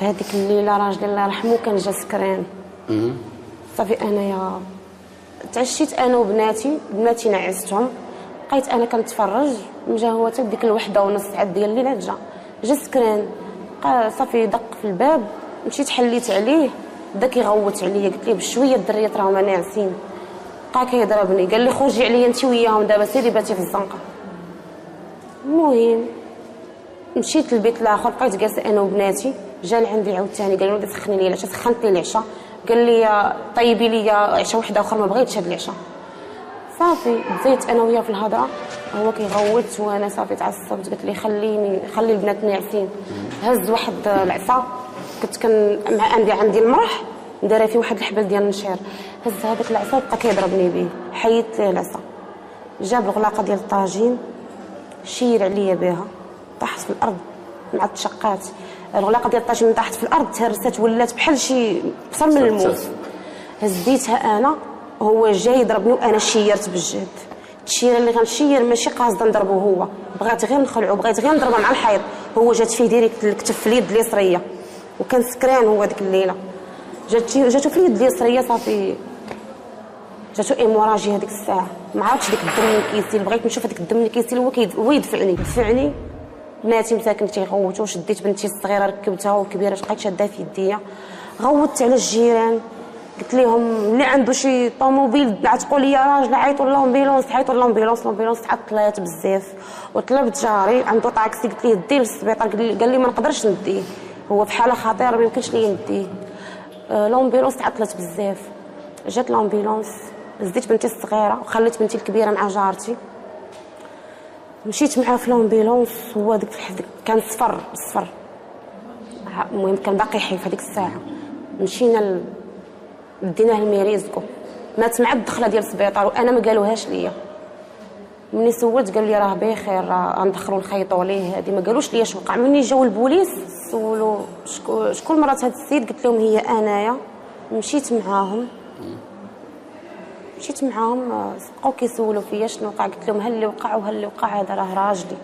في هذيك الليله راجلي الله يرحمه كان جا سكران. صافي انايا تعشيت انا وبناتي، بناتي نعستهم، بقيت انا كنتفرج، جا هو حتى ديك الوحده ونص عاد ديال الليل جا سكران. صافي دق في الباب، مشيت حليت عليه، بدا كيغوت عليا، قلت ليه بشويه الدريات راهما ناعسين، بقى كيضربني، قال لي خرجي عليا انت وياهم دابا سيري باتي في الزنقه. المهم مشيت للبيت الاخر، بقيت جالسه انا وبناتي، جا لعندي عاوتاني قال لي ودي سخني لي العشاء، سخنت لي العشاء، قال لي طيبي لي عشاء وحده اخرى، ما بغيتش هاد العشاء. صافي بديت انا وياه في الهضره، هو كيغوت وانا صافي تعصبت، قلت لي خلي البنات ناعسين. هز واحد العصا، كنت عندي المرح دايره فيه واحد الحبل ديال النشير، هز هذاك العصا بقى كيضربني به، حيدت ليه العصا، جاب الغلاقه ديال الطاجين شير عليا بها، طاحت في الارض مع التشقات، الغلاقه ديال الطاجين طاحت في الارض، تهرست ولات بحال شي بصر من الموت. هزيتها انا، هو جاي يضربني وانا شيرت بالجهد، التشيره اللي غنشير ماشي قاصده نضربو، هو بغات غير نخلعو، بغيت غير نضربها مع الحيط، هو جات فيه ديريكت الكتف في اليد اليسريه، وكان سكران هو ديك الليله، جاتو في اليد اليسريه، صافي جاتو ايموراجي هذيك الساعه، ما عرفتش ديك الدم اللي كيسيل، بغيت نشوف هذيك الدم اللي كيسيل، هو يدفعني. بناتي مساكن تيغوتوا، شديت بنتي الصغيره ركبتها والكبيره بقيت شادها في يديا، غوتت على الجيران، قلت لهم اللي عنده شي طوموبيل عتقوا لي راجل عيطوا للامبيلونس، عيطوا للامبيلونس تعطلات بزاف، وطلبت جاري عنده طاكسي، قلت ليه ديه للسبيطار، قال لي ما نقدرش نديه، هو في حاله خطيره ما يمكنش لي نديه. الامبيلونس تعطلت بزاف، جات الامبيلونس، زديت بنتي الصغيره وخليت بنتي الكبيره مع جارتي، مشيت معاه في الامبيلونس، هو ديك كان صفر، المهم كان باقي حي في هذيك الساعه، مشينا ديناه الميريزكو، مات مع الدخله ديال السبيطار وانا ما قالوهاش ليا، مني سولت قال لي راه بخير، راه ندخلوا نخيطوا ليه، هذه ما قالوش ليا اش وقع. مني جاو البوليس سولوا شكون مرات هذا السيد، قلت لهم هي انايا، مشيت معاهم بقاو كيسولوا فيا شنو وقع، قلت لهم هل اللي وقع هذا راه راجلي،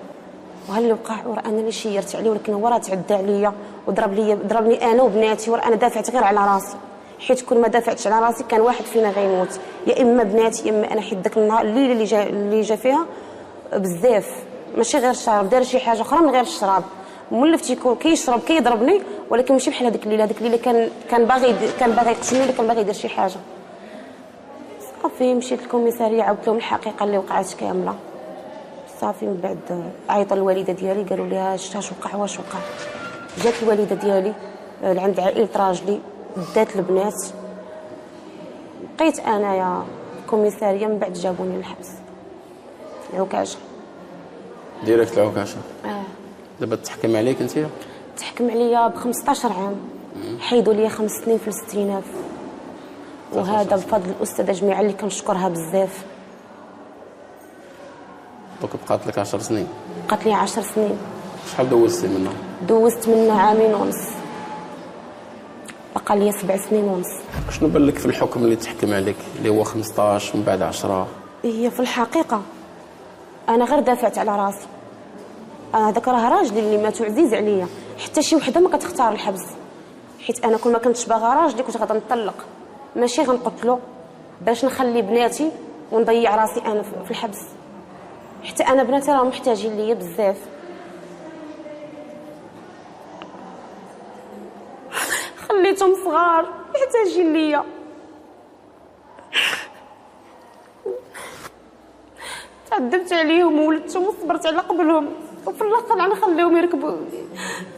وهل اللي وقع وراه انا اللي شيرت عليه، ولكن هو راه تعدى عليا ضربني انا وبناتي، وراه انا دافعت غير على راسي، حيت كل ما دافعتش على راسي كان واحد فينا غيموت، يا اما بناتي يا اما انا، حيت داك النهار الليله اللي جا فيها بزاف، ماشي غير الشراب، دار شي حاجه اخرى من غير الشراب، مولف تيكون كيشرب كيضربني، ولكن ماشي بحال هذيك الليله كان باغي يقتلني، ولا كان باغي يدير شي حاجه. صافي مشيت للكوميساريه، عاودت لهم الحقيقه اللي وقعت كامله. صافي من بعد عيطوا الوالده ديالي، قالوا لها شتا واش وقع. جات الوالده ديالي لعند عائله راجلي، دات البنات، بقيت انايا كوميساريه، من بعد جابوني للحبس العكاشه ديريكت العكاشه. دابا تحكم عليك انت؟ تحكم عليا ب 15 عام، حيدوا لي 5 سنين في الاستئناف، وهذا بفضل الاستاذه جميعه اللي كنشكرها بزاف. دوك بقات لك 10 سنين؟ بقات لي 10 سنين. شحال دوزتي منها؟ دوزت منها عامين ونص، بقى لي 7 سنين ونص. شنو بان لك في الحكم اللي تحكم عليك اللي هو 15 من بعد 10؟ هي في الحقيقه انا غير دافعت على راسي، انا داك راه راجلي اللي مات وعزيز عليا، حتى شي وحده ما كتختار الحبس، حيت انا كل ما كنتش باغا راجلي كنت غادا نطلق، ماشي غنقتلو باش نخلي بناتي ونضيع راسي انا في الحبس، حتى انا بناتي راه محتاجين ليا بزاف. خليتهم صغار محتاجين ليا، تعذبت عليهم وولدتهم وصبرت على قبلهم، وفي الاخر غنخليهم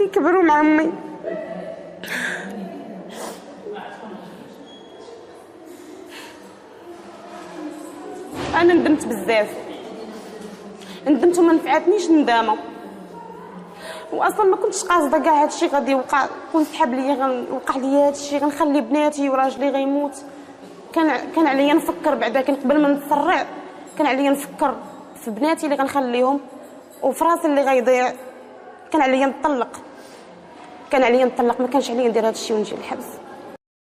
يكبروا مع امي. انا ندمت بزاف، ندمت وما نفعتنيش ندامه، واصلا ما كنتش قاصده كاع هادشي غادي يوقع، كنت سحاب ليا وقع لي هادشي، غنخلي بناتي وراجلي غيموت. كان عليا نفكر بعدا، كان قبل ما نتسرع كان عليا نفكر في بناتي اللي غنخليهم وفي راسي اللي غيضيع. كان عليا نطلق، ما كانش عليا ندير هادشي ونجي للحبس.